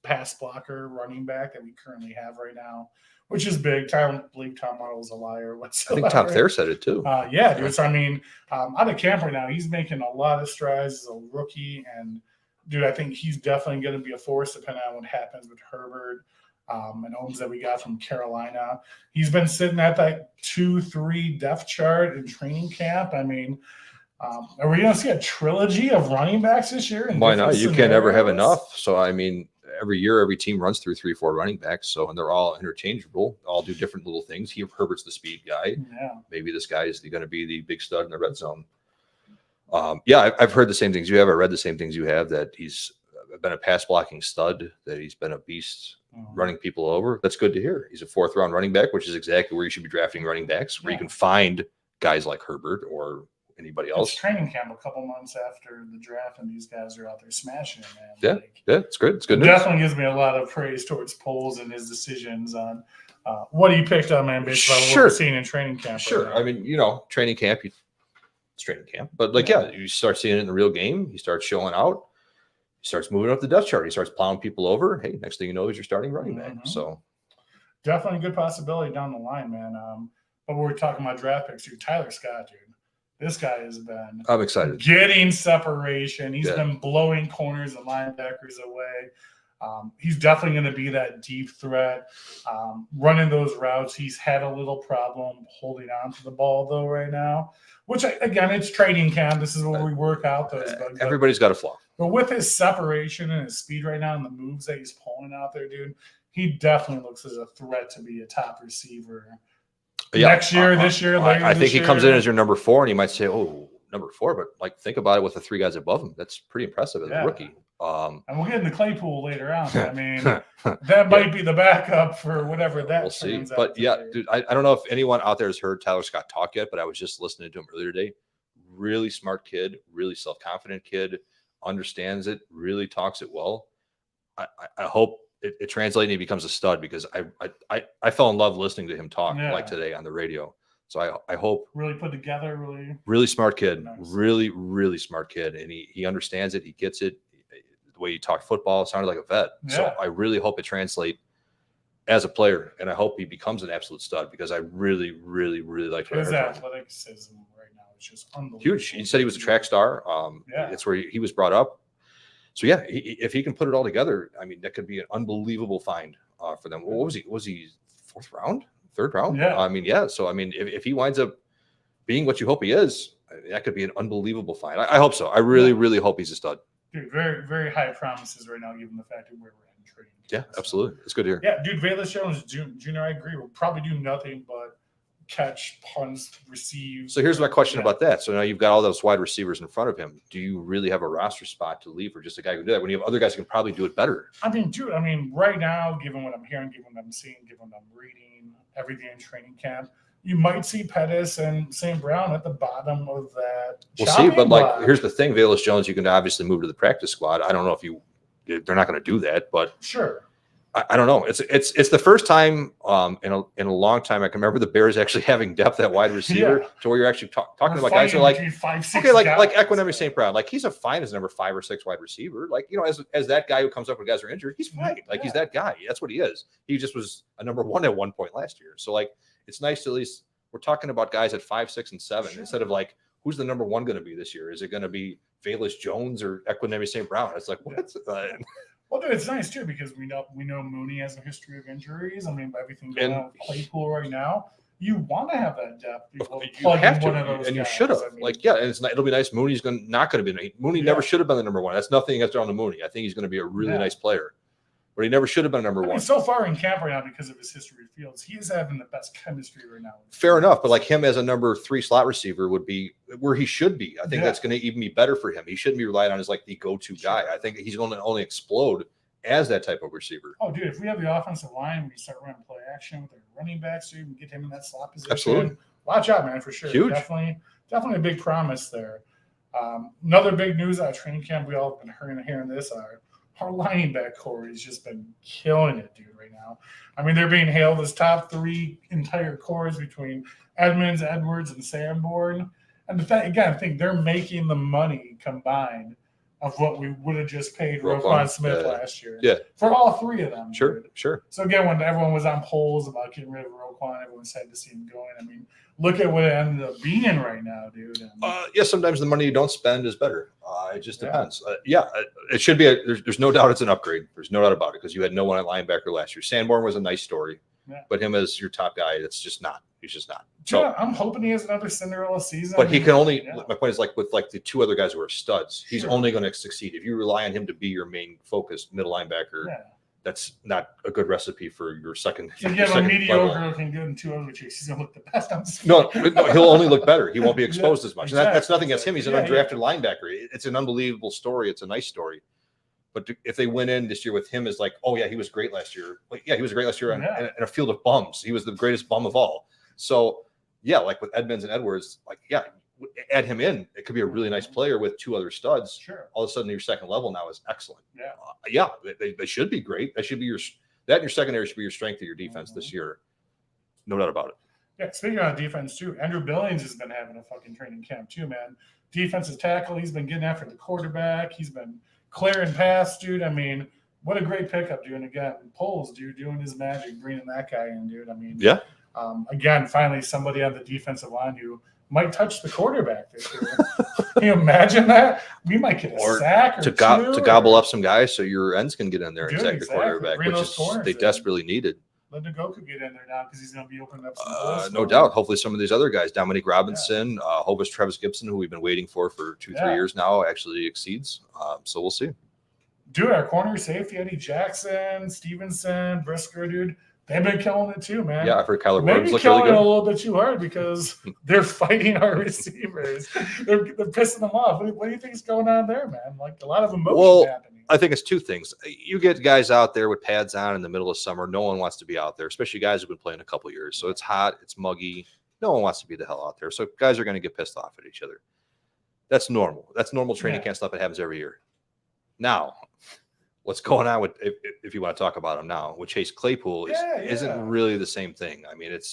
pass blocker running back that we currently have right now, which is big. I don't believe Tom Waddle was a liar whatsoever. I think Tom Thayer said it too. Yeah, dude. So, I mean, out of camp right now, he's making a lot of strides as a rookie. And, dude, I think he's definitely going to be a force depending on what happens with Herbert and Ohms that we got from Carolina. He's been sitting at that 2-3 depth chart in training camp. I mean, are we going to see a trilogy of running backs this year? Why not? You can't ever have enough. So, I mean, every year, every team runs through 3-4 running backs. So, and they're all interchangeable, all do different little things. Herbert's the speed guy. Yeah. Maybe this guy is going to be the big stud in the red zone. I've heard the same things you have. I read the same things you have, that he's been a pass blocking stud, that he's been a beast running people over. That's good to hear. He's a 4th round running back, which is exactly where you should be drafting running backs, where you can find guys like Herbert or anybody else. It's training camp a couple months after the draft, and these guys are out there smashing it, man. Yeah, it's good. It's good news. Definitely gives me a lot of praise towards Poles and his decisions on what he picked up, man, based on what we're seeing in training camp. Sure. Right, I mean, training camp, it's training camp. But, you start seeing it in the real game. He starts showing out. He starts moving up the depth chart. He starts plowing people over. Hey, next thing you know, he's your starting running back. So definitely a good possibility down the line, man. But we're talking about draft picks, dude. Tyler Scott, dude. This guy has been I'm excited. Getting separation. He's been blowing corners and linebackers away. He's definitely going to be that deep threat. Running those routes, he's had a little problem holding on to the ball, though, right now. Which, again, it's training camp. This is where we work out those bugs. Everybody's got a flaw. But with his separation and his speed right now and the moves that he's pulling out there, dude, he definitely looks as a threat to be a top receiver. Next year, this year, later. I think he comes in as your number 4, and you might say, "Oh, number 4," but think about it with the 3 guys above him. That's pretty impressive as a rookie. And we'll get into Claypool later on. I mean, that might be the backup for whatever that. We'll see. But dude, I don't know if anyone out there has heard Tyler Scott talk yet, but I was just listening to him earlier today. Really smart kid, really self-confident kid, understands it, really talks it well. I hope it translates and he becomes a stud, because I fell in love listening to him talk like today on the radio. So I hope really put together, really smart kid, nice. really smart kid, and he understands it, he gets it. The way he talked football, it sounded like a vet. Yeah. So I really hope it translates as a player, and I hope he becomes an absolute stud, because I really like his athleticism right now is just unbelievable. Huge. He said he was a track star. That's where he was brought up. So if he can put it all together, I mean, that could be an unbelievable find for them. What was he? Was he 4th round? third round. Yeah. I mean, yeah. So I mean, if he winds up being what you hope he is, that could be an unbelievable find. I hope so. I really, really hope he's a stud. Dude, very, very high promises right now, given the fact that where we're at in training. Yeah, absolutely. It's good to hear. Yeah, dude, Velus Jones Jr., I agree, will probably do nothing but catch, punts, receive. So here's my question about that. So now you've got all those wide receivers in front of him. Do you really have a roster spot to leave for just a guy who did that when you have other guys who can probably do it better? I mean, dude, right now, given what I'm hearing, given what I'm seeing, given what I'm reading, everything in training camp, you might see Pettis and St. Brown at the bottom of that. We'll see, but like, here's the thing: Velus Jones, you can obviously move to the practice squad. I don't know if they're not going to do that, but sure. I don't know. It's the first time in a long time I can remember the Bears actually having depth at wide receiver to where you're actually talking about guys who are like, okay, like Equinemi St. Brown, like he's fine as number 5 or 6 wide receiver. Like, you know, as that guy who comes up when guys are injured, he's fine. Like he's that guy. That's what he is. He just was a number 1 at one point last year. So like, it's nice to at least we're talking about guys at 5, 6, and 7 instead of like, who's the number 1 going to be this year? Is it going to be Velus Jones or Equinemi St. Brown? It's like, what? Well, dude, it's nice too because we know Mooney has a history of injuries. I mean, everything going on with Claypool right now, you want to have that depth. You have to, and you should have. Like, yeah, and it'll be nice. Mooney's not going to be. Mooney never should have been the number 1. That's nothing against John Mooney. I think he's going to be a really nice player, but he never should have been number 1. So far in camp right now, because of his history of Fields, he is having the best chemistry right now. Fair enough, but like him as a number 3 slot receiver would be where he should be. I think that's going to even be better for him. He shouldn't be relied on as like the go-to guy. I think he's going to only explode as that type of receiver. Oh, dude, if we have the offensive line, we start running play action with our running backs, so you can get him in that slot position. Absolutely. Watch out, man, for sure. Huge. Definitely a big promise there. Another big news out of training camp, we all have been hearing this, our lining back core has just been killing it, dude, right now. I mean, they're being hailed as top 3 entire cores between Edmonds, Edwards, and Sanborn. And the fact, again, I think they're making the money combined of what we would have just paid Roquan Smith last year. Yeah. For all 3 of them. Sure, dude. sure. So again, when everyone was on polls about getting rid of Roquan, everyone said to see him going. I mean, look at what it ended up being right now, dude. Yeah, sometimes the money you don't spend is better. It just depends. It should be. There's no doubt it's an upgrade. There's no doubt about it because you had no one at linebacker last year. Sanborn was a nice story, but him as your top guy, it's just not. He's just not. So I'm hoping he has another Cinderella season. But he can only. My point is like with like the 2 other guys who are studs, he's only going to succeed if you rely on him to be your main focus middle linebacker. Yeah. That's not a good recipe for your second. So you have a mediocre looking good and 2 other chicks. He's gonna look the best. No, he'll only look better. He won't be exposed as much. Exactly. And that's nothing against him. He's an undrafted linebacker. It's an unbelievable story. It's a nice story. But if they went in this year with him as like, oh yeah, he was great last year. Like, yeah, he was great last year in a field of bums. He was the greatest bum of all. So yeah, like with Edmonds and Edwards, like add him in. It could be a really nice player with 2 other studs. Sure. All of a sudden, your second level now is excellent. Yeah. They should be great. That should be your secondary should be your strength of your defense this year. No doubt about it. Yeah. Speaking of defense too, Andrew Billings has been having a fucking training camp too, man. Defensive tackle. He's been getting after the quarterback. He's been clearing pass, dude. I mean, what a great pickup, dude. And again, Poles, dude, doing his magic, bringing that guy in, dude. I mean, again, finally somebody on the defensive line who might touch the quarterback this year. Can you imagine that? We might get a sack or to gobble up some guys so your ends can get in there and sack the quarterback, which is they desperately needed. Let N'Goku get in there now because he's going to be opening up some holes. No doubt. Hopefully some of these other guys, Dominique Robinson, Hovis Travis Gibson, who we've been waiting for 2-3 years now, actually exceeds. So we'll see. Dude, our corner safety, Eddie Jackson, Stevenson, Brisker, dude, they've been killing it too, man. Yeah, I've heard Kyler Williams look killing really good. it a little bit too hard because they're fighting our receivers. They're pissing them off. What do you think is going on there, man? Like a lot of emotion happening. I think it's 2 things. You get guys out there with pads on in the middle of summer. No one wants to be out there, especially guys who've been playing a couple of years. So it's hot, it's muggy. No one wants to be the hell out there. So guys are going to get pissed off at each other. That's normal. That's normal training camp stuff that happens every year. Now, what's going on with, if you want to talk about him now, with Chase Claypool isn't really the same thing. I mean, it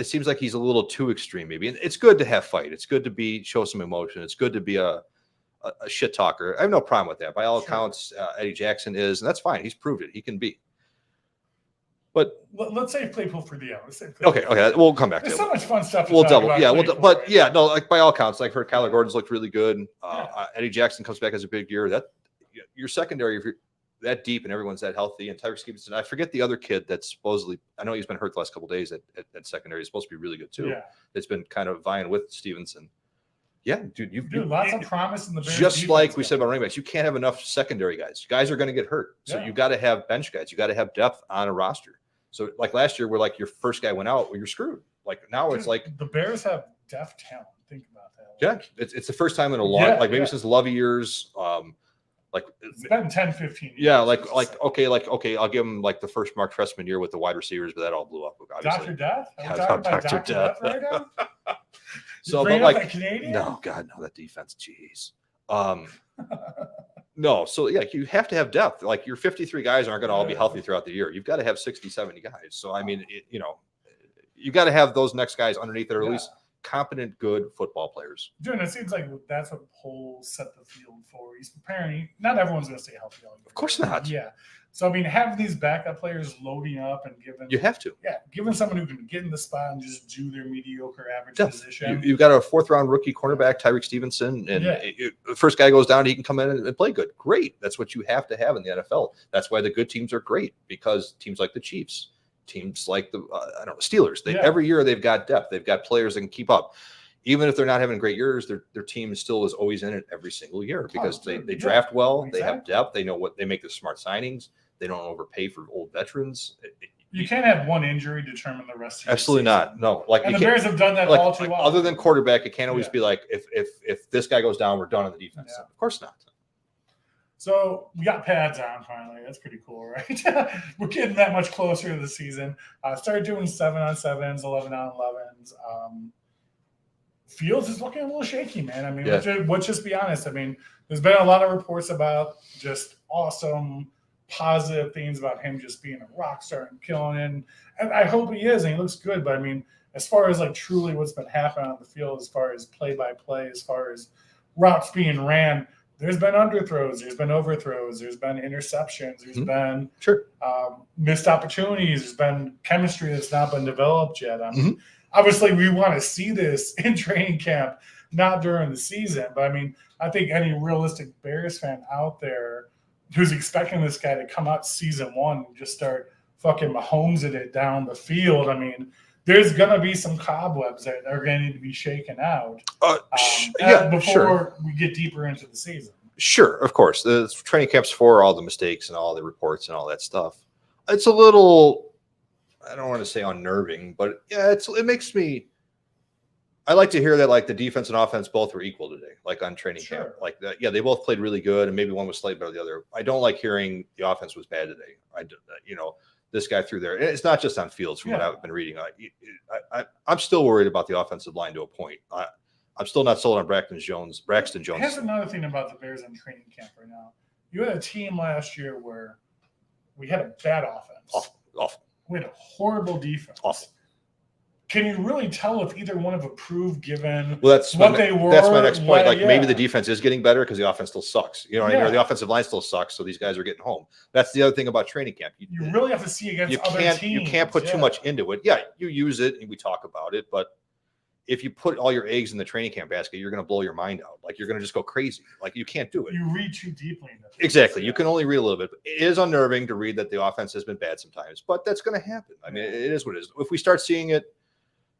seems like he's a little too extreme, maybe. And it's good to have fight. It's good to show some emotion. It's good to be a shit talker. I have no problem with that. By all accounts, Eddie Jackson is, and that's fine. He's proved it. He can be. But let's say Claypool for the Okay, we'll come back to it. There's so much fun stuff. We'll double, like by all accounts, like heard Kyler Gordon's looked really good. Eddie Jackson comes back as a big year. That your secondary, that deep and everyone's that healthy. And Tyreek Stevenson, I forget the other kid that's supposedly, I know he's been hurt the last couple of days at secondary. He's supposed to be really good too. Yeah. It's been kind of vying with Stevenson. Yeah, dude, you lots of promise in the Bears just defense, like we said about running backs. You can't have enough secondary guys. Guys are going to get hurt, so you got to have bench guys. You got to have depth on a roster. So like last year, where like your first guy went out, well, you're screwed. Like now, it's like the Bears have depth talent. Think about that. Yeah, it's the first time in a long, maybe since Lovey years. Like it's been 10, 15 years. Yeah, okay, I'll give him like the first Mark Trestman year with the wide receivers, but that all blew up. Obviously. Dr. Death? Yeah, Dr. Death right now? So, but like, no, God, no, that defense, jeez. No, so yeah, you have to have depth. Like your 53 guys aren't going to all be healthy throughout the year. You've got to have 60, 70 guys. So I mean, you got to have those next guys underneath that are at least competent, good football players. Dude, it seems like that's what Cole set the field for. He's preparing. Not everyone's going to stay healthy all year. Of course not. Yeah. So I mean, have these backup players loading up and giving. You have to. Yeah, giving someone who can get in the spot and just do their mediocre average position. You've got a 4th-round rookie cornerback, Tyreek Stevenson, and the first guy goes down, he can come in and play good. Great. That's what you have to have in the NFL. That's why the good teams are great, because teams like the Chiefs, teams like the Steelers, every year they've got depth. They've got players that can keep up. Even if they're not having great years, their team still is always in it every single year because they draft well, they have depth, they know what they make the smart signings, they don't overpay for old veterans. You can't have one injury determine the rest of your Absolutely not. No. And the Bears have done that all too often. Other than quarterback, it can't always be like if this guy goes down, we're done on the defense. Of course not. So we got pads on finally. That's pretty cool, right? We're getting that much closer to the season. Started doing 7-on-7s, 11-on-11s. Fields is looking a little shaky, man. I mean, let's just be honest. I mean, there's been a lot of reports about just awesome, positive things about him just being a rock star and killing it. And I hope he is, and he looks good. But I mean, as far as like truly what's been happening on the field, as far as play-by-play, as far as routes being ran, there's been underthrows, there's been overthrows, there's been interceptions, there's been missed opportunities, there's been chemistry that's not been developed yet. I mean, obviously, we want to see this in training camp, not during the season. But I mean, I think any realistic Bears fan out there who's expecting this guy to come out season one and just start fucking Mahomes it down the field, I mean, there's going to be some cobwebs that are going to need to be shaken out before we get deeper into the season. Sure, of course. The training camp's for all the mistakes and all the reports and all that stuff. It's a little, I don't want to say unnerving, but yeah, it makes me. I like to hear that like the defense and offense both were equal today, like on training camp. Like that, they both played really good, and maybe one was slightly better than the other. I don't like hearing the offense was bad today. This guy through there. It's not just on Fields from what I've been reading. I'm still worried about the offensive line to a point. I'm still not sold on Braxton Jones. Here's another thing about the Bears in training camp right now. You had a team last year where we had a bad offense. Awful. We had a horrible defense. Awful. Can you really tell if either one have improved given they were? That's my next point. Maybe the defense is getting better because the offense still sucks. You know what I mean? Or the offensive line still sucks, so these guys are getting home. That's the other thing about training camp. You really have to see against other teams. You can't put too much into it. Yeah, you use it and we talk about it, but if you put all your eggs in the training camp basket, you're going to blow your mind out. Like you're going to just go crazy. Like you can't do it. You read too deeply into it. Exactly. You can only read a little bit. It is unnerving to read that the offense has been bad sometimes, but that's going to happen. I mean, it is what it is. If we start seeing it,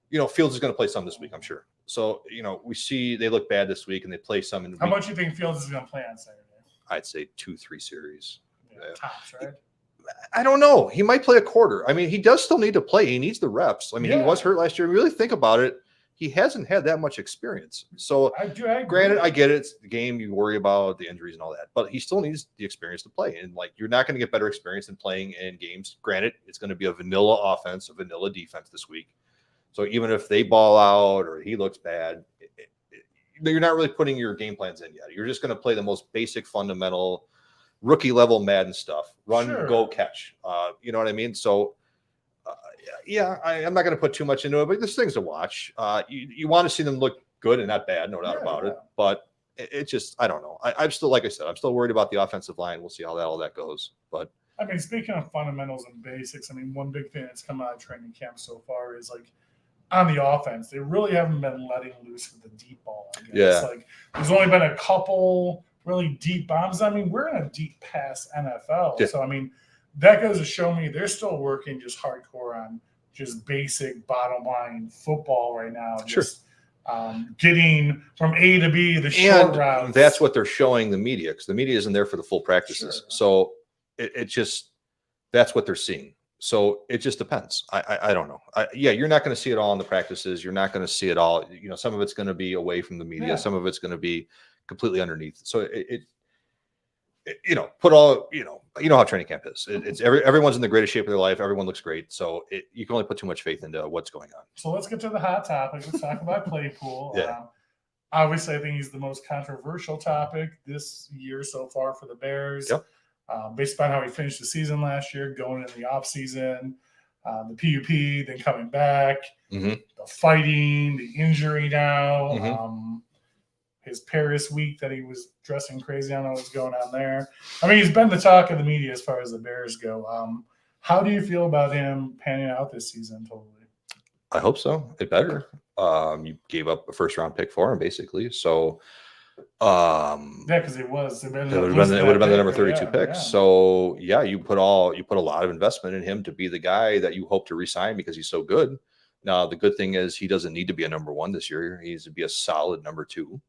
Fields is going to play some this week, I'm sure. So, we see they look bad this week and they play some. How much do you think Fields is going to play on Saturday? I'd say 2-3 series. Tops, right? I don't know. He might play a quarter. I mean, he does still need to play. He needs the reps. I mean, he was hurt last year. Really think about it. He hasn't had that much experience. So, granted, I get it. It's the game. You worry about the injuries and all that. But he still needs the experience to play. And, you're not going to get better experience than playing in games. Granted, it's going to be a vanilla offense, a vanilla defense this week. So even if they ball out or he looks bad, you're not really putting your game plans in yet. You're just going to play the most basic, fundamental, rookie-level Madden stuff. Run, go, catch. You know what I mean? So, I'm not going to put too much into it, but there's things to watch. You want to see them look good and not bad, no doubt about it. But it just, I don't know. I'm still, like I said, I'm still worried about the offensive line. We'll see how all that goes. But I mean, speaking of fundamentals and basics, I mean, one big thing that's come out of training camp so far is on the offense, they really haven't been letting loose with the deep ball. I guess. There's only been a couple really deep bombs. I mean, we're in a deep pass NFL. Yeah. So, I mean, that goes to show me they're still working just hardcore on just basic bottom line football right now. Just getting from A to B, the short routes. That's what they're showing the media, because the media isn't there for the full practices. Sure. So it just, that's what they're seeing. So it just depends. I don't know. You're not going to see it all in the practices. You're not going to see it all. You know, some of it's going to be away from the media. Some of it's going to be completely underneath. So put all, you know how training camp is. It's everyone's in the greatest shape of their life. Everyone looks great. So you can only put too much faith into what's going on. So let's get to the hot topic. Let's talk about Claypool. Yeah. Obviously, I think he's the most controversial topic this year so far for the Bears. Yep. Based on how he finished the season last year, going in the offseason, the PUP, then coming back, the fighting, the injury now, his Paris week that he was dressing crazy. I don't know what's going on there. I mean, he's been the talk of the media as far as the Bears go. How do you feel about him panning out this season totally? I hope so. It better. You gave up a first-round pick for him, basically. So, because it would have been the number 32 pick. Yeah. So, you put a lot of investment in him to be the guy that you hope to re-sign because he's so good. Now, the good thing is he doesn't need to be a number 1 this year. He needs to be a solid number 2.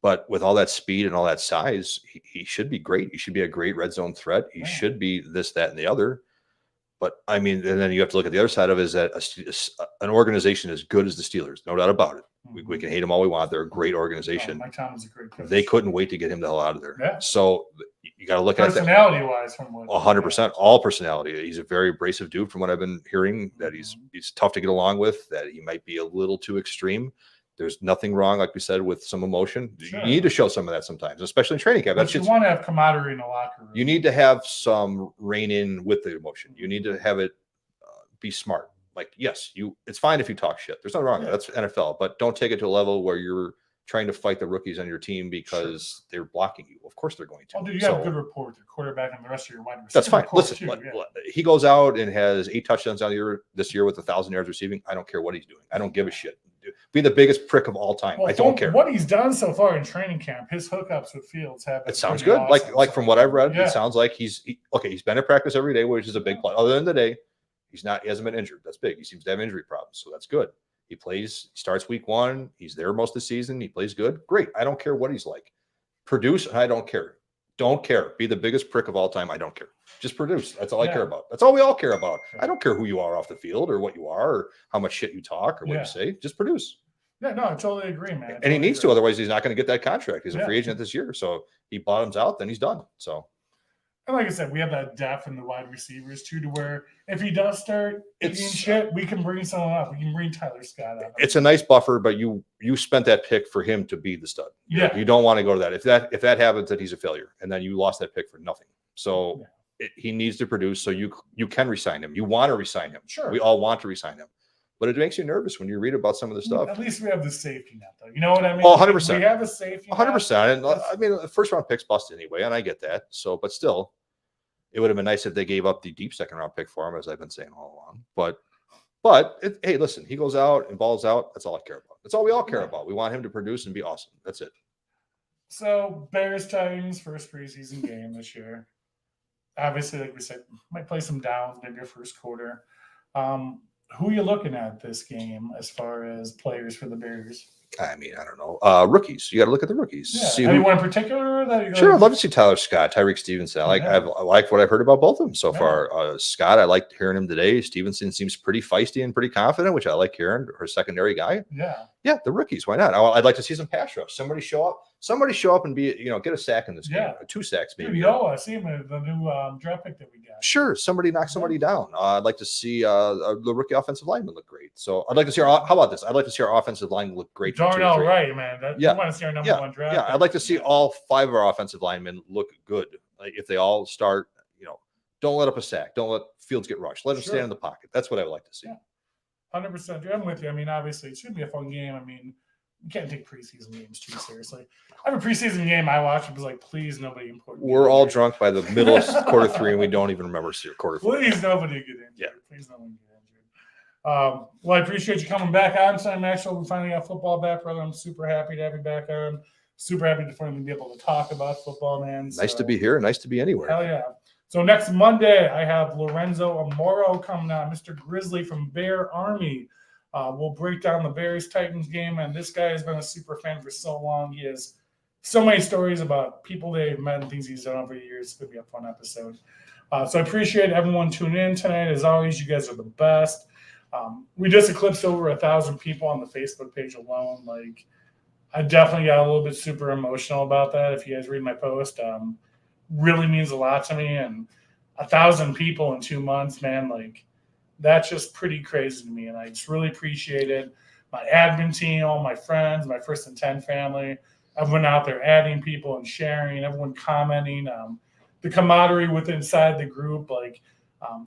But with all that speed and all that size, he should be great. He should be a great red zone threat. He should be this, that, and the other. But I mean, and then you have to look at the other side of it, is that an organization as good as the Steelers, no doubt about it. We can hate them all we want. They're a great organization. Mike Tomlin's a great coach. They couldn't wait to get him the hell out of there. Yeah. So you got to look at that. Personality-wise, from what 100%, all personality. He's a very abrasive dude, from what I've been hearing. That he's tough to get along with. That he might be a little too extreme. There's nothing wrong, like we said, with some emotion. Sure. You need to show some of that sometimes, especially in training camp. But you want to have camaraderie in the locker room. You need to have some rein in with the emotion. You need to have it be smart. Like, yes, it's fine if you talk shit. There's nothing wrong with that. That's NFL. But don't take it to a level where you're trying to fight the rookies on your team because they're blocking you. Of course they're going to. Well, dude, you have a good rapport with your quarterback and the rest of your wide receivers. That's fine. Listen, he goes out and has 8 touchdowns this year with 1,000 yards receiving. I don't care what he's doing. I don't give a shit. Be the biggest prick of all time. I don't care. What he's done so far in training camp, his hookups with Fields have been. It sounds good. Awesome. Like from what I've read, it sounds like he's been at practice every day, which is a big plus. Other than the day, he hasn't been injured. That's big. He seems to have injury problems, so that's good. He starts week 1. He's there most of the season. He plays good. Great. I don't care what he's like. Produce, and I don't care. Don't care. Be the biggest prick of all time. I don't care. Just produce. That's all I care about. That's all we all care about. I don't care who you are off the field or what you are or how much shit you talk or what you say. Just produce. Yeah, no, I totally agree, man. And he needs to, otherwise he's not going to get that contract. He's a free agent this year. So he bottoms out, then he's done. So, and like I said, we have that depth in the wide receivers too, to where if he does start eating shit, we can bring someone up. We can bring Tyler Scott up. It's a nice buffer, but you spent that pick for him to be the stud. Yeah. You don't want to go to that. If that happens, that he's a failure, and then you lost that pick for nothing. So he needs to produce. So you can resign him. You want to resign him. Sure. We all want to resign him. But it makes you nervous when you read about some of the stuff. At least we have the safety net, though. You know what I mean? Oh, 100%. We have a safety net. 100%. And I mean, the first round pick's busted anyway, and I get that. So, but still, it would have been nice if they gave up the deep second round pick for him, as I've been saying all along. But hey, listen, he goes out and balls out. That's all I care about. That's all we all care about. We want him to produce and be awesome. That's it. So, Bears-Titans, first preseason game this year. Obviously, like we said, might play some downs, maybe a first quarter. Who are you looking at this game as far as players for the Bears? I mean, I don't know. Rookies. You got to look at the rookies. Yeah. See anyone in particular? Sure, I'd love to see Tyler Scott, Tyreek Stevenson. I like what I've heard about both of them so far. Scott, I liked hearing him today. Stevenson seems pretty feisty and pretty confident, which I like hearing. Her secondary guy. Yeah, the rookies. Why not? I'd like to see some pass rush. Somebody show up and be, get a sack in this game. 2 sacks maybe. I see him in the new draft pick that we got. Sure, somebody knock somebody down. I'd like to see the rookie offensive lineman look great. So I'd like to see how about this? I'd like to see our offensive line look great. Darnell Wright, man. You want to see our number 1 draft. Yeah, I'd like to see all 5 of our offensive linemen look good. Like if they all start, don't let up a sack. Don't let Fields get rushed. Let them stand in the pocket. That's what I would like to see. 100%. I'm with you. I mean, obviously, it should be a fun game. I mean, you can't take preseason games too seriously. I have a preseason game I watched. It was like, please, nobody important. We're all drunk by the middle of quarter 3, and we don't even remember quarter 4. Please, nobody get injured. Yeah. Please, nobody get injured. Well, I appreciate you coming back on tonight, Maxwell. We finally got football back, brother. I'm super happy to have you back on. super happy to finally be able to talk about football, man. Nice to be here. Nice to be anywhere. Hell yeah. So next Monday, I have Lorenzo Amoro coming on, Mr. Grizzly from Bear Army. We'll break down the Bears-Titans game, and this guy has been a super fan for so long. He has so many stories about people they've met and things he's done over the years. It's going to be a fun episode. So I appreciate everyone tuning in tonight. As always, you guys are the best. We just eclipsed over 1,000 people on the Facebook page alone. Like, I definitely got a little bit super emotional about that. If you guys read my post, really means a lot to me. And 1,000 people in 2 months, man, like, that's just pretty crazy to me. And I just really appreciate it. My admin team, all my friends, my First and 10 family, everyone out there adding people and sharing, everyone commenting, the camaraderie with inside the group, like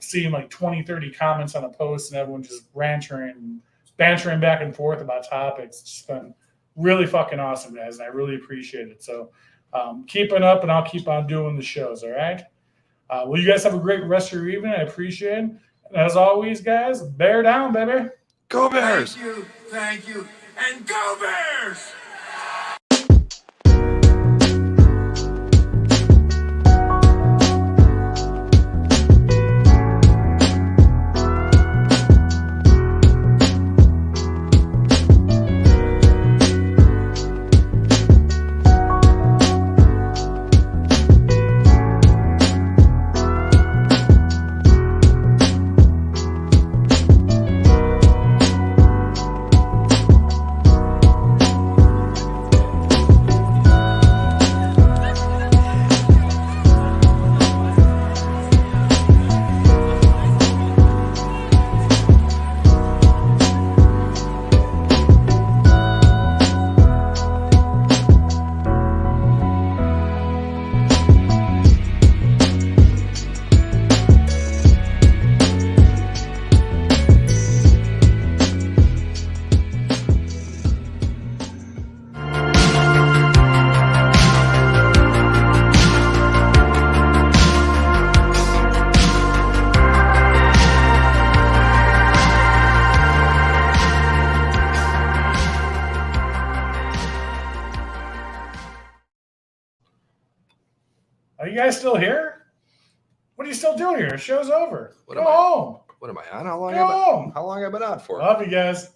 seeing like 20, 30 comments on a post and everyone just bantering back and forth about topics. It's just been really fucking awesome, guys, and I really appreciate it. So keep it up, and I'll keep on doing the shows, all right? Well, you guys have a great rest of your evening. I appreciate it. And as always, guys, bear down, baby. Go Bears! Thank you, and go Bears! Are you guys still here? What are you still doing here? The show's over. What Go am I- home. What am I on? How long Go home. have I been on for? Love you guys.